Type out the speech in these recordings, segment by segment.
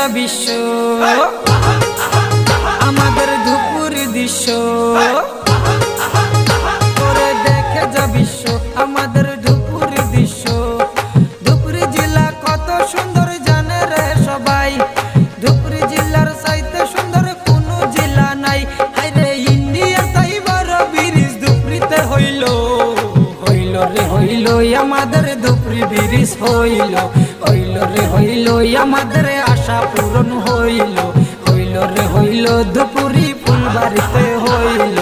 যা বিশ্ব আমাদের ধুপুর দৃশ্য করে দেখে যা বিশ্ব আমাদের ধুপুর দৃশ্য। ধুপুরি জেলা কত সুন্দর জানে রে সবাই, ধুপুরি জেলার চাইতে সুন্দর কোনো জেলা নাই। হাইরে ইন্ডিয়ার তাই বড় ব্রিজ ধুপুরিতে হইল, হইল রে হইল আমাদের ধুপুরি ব্রিজ হইল, হইল রে হইল আমাদের আশা পূরণ হইল, হইল রে হইল ধুপুরি ফুলবাড়িতে হইল।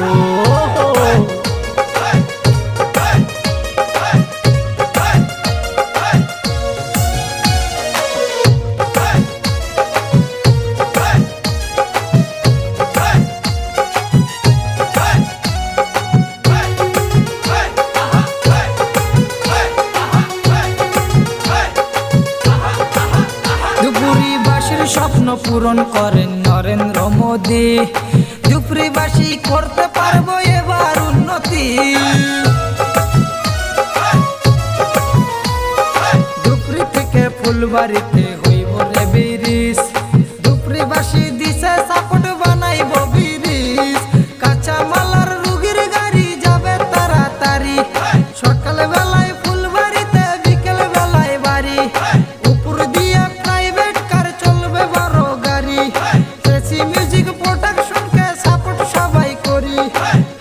ধুপুরিবাসীর স্বপ্ন পূরণ করেন নরেন্দ্র মোদী, ধুপুরিবাসী করতে পারবো এবার উন্নতি। ধুপুরি থেকে ফুলবাড়িতে হইব রে ব্রিজ, ধুপুরিবাসী দিছে সাপোর্ট বানাইব ব্রিজ। কাঁচা মালার রুগীর গাড়ি যাবে তাড়াতাড়ি, সকাল বেলায় ফুলবাড়িতে বিকেল বেলায় বাড়ি। উপর দিয়ে প্রাইভেট কার চলবে বড় গাড়ি, এসি মিউজিক প্রোডাকশনকে সাপোর্ট সবাই করি।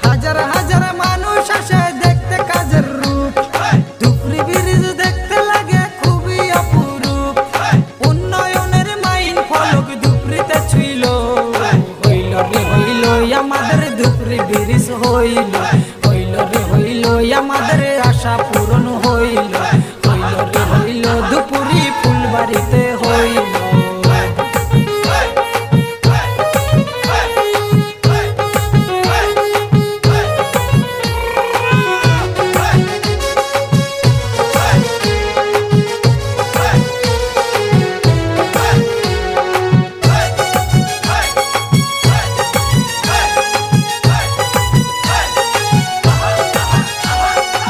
হাজার হাজার মানুষ আসে দেখতে কাজের রূপ, ধুপুরি ব্রিজ দেখতে লাগে খুবই অপরূপ। উন্নয়নের মাইন ফলক ধুপুরিতে ছুইল, হইল রে হইল আমাদের ধুপুরি ব্রিজ হইল, হইল রে হইল আমাদের আশা পূরণ হইল, হইল রে হইল ধুপুরি ফুলবাড়িতে হইল।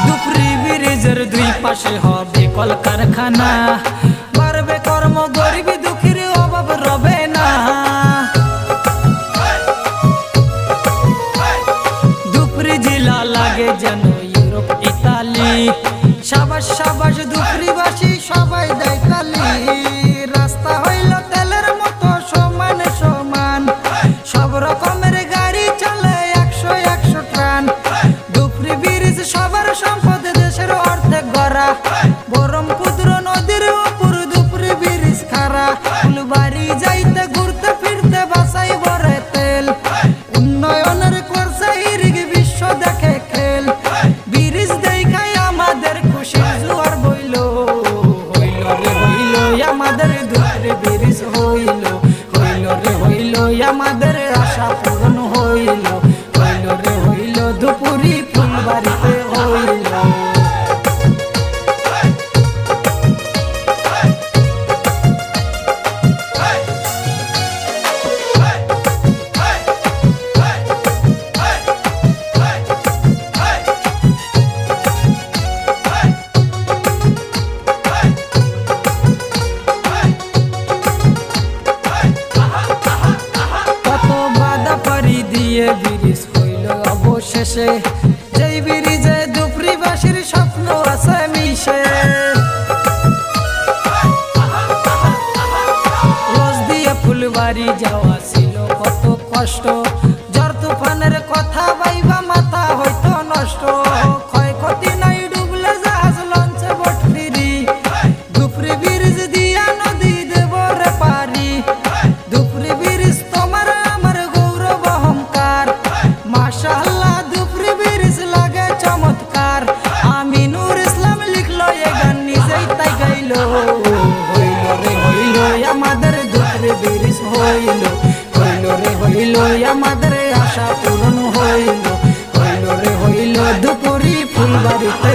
ধুপুরি ব্রিজের দুই পাশে হবে কলকারখানা, বাড়বে কর্ম গরিবী দুঃখীর অভাব রবে না। ধুপুরি জেলা লাগে যেন ইউরোপ ইতালি, সাবাস সাবাস ধুপুরিবাসী সবাই দেয় তালি। রাস্তা হইল তেলের মতো সমান সমান, সব রকমের গাড়ি চলে 100 ট্রান। ধুপুরি ব্রিজ সবার সম্পদ, দেশের অর্ধেক গড়া। ব্রহ্মপুত্র নদীর উপর ধুপুরি ব্রিজ খাড়া, ফুলবাড়ি যাইতে ঘুরতে ফিরতে বাসাই ভরে তেল। উন্নয়নের করছে ইরিগ বিশ্ব দেখে খেল, ব্রিজ দেখাই আমাদের খুশির জোয়ার বইল, হইল রে হইল আমাদের ধুপুরি ব্রিজ হইল, হইল রে হইল আমাদের আশা পূরণ হইল, হইল রে হইল ধুপুরি ফুলবাড়িতে হইল। কত বাধা পাড়ি দিয়ে ব্রিজ হইল অবশেষে, যেই ব্রিজে ধুপুরিবাসীর স্বপ্ন আছে মিশে। লজ দিয়ে ফুলবাড়ি যাওয়া ছিল কত কষ্ট, ঝড় তুফানের কথা ভাইবা মাথা হইতো নষ্ট। ক্ষয়ক্ষতি নাই ডুবলে জাহাজ লঞ্চে বোট ফিরি, ধুপুরি ব্রিজ দিয়া নদী দেব রে পারি। ধুপুরি ব্রিজ তোমার আমার গৌরব অহংকার, মাশাআল্লাহ ধুপুরি ব্রিজ লাগে চমৎকার। আমিনুর ইসলাম লিখলো এ গান নিজেই তাই গাইল, হইল রে হইল আমাদের ধুপুরি ব্রিজ হইল, হইল রে হইল আমাদের আশা পূরণ হইল, হইল রে হইল ধুপুরি ফুলবাড়িতে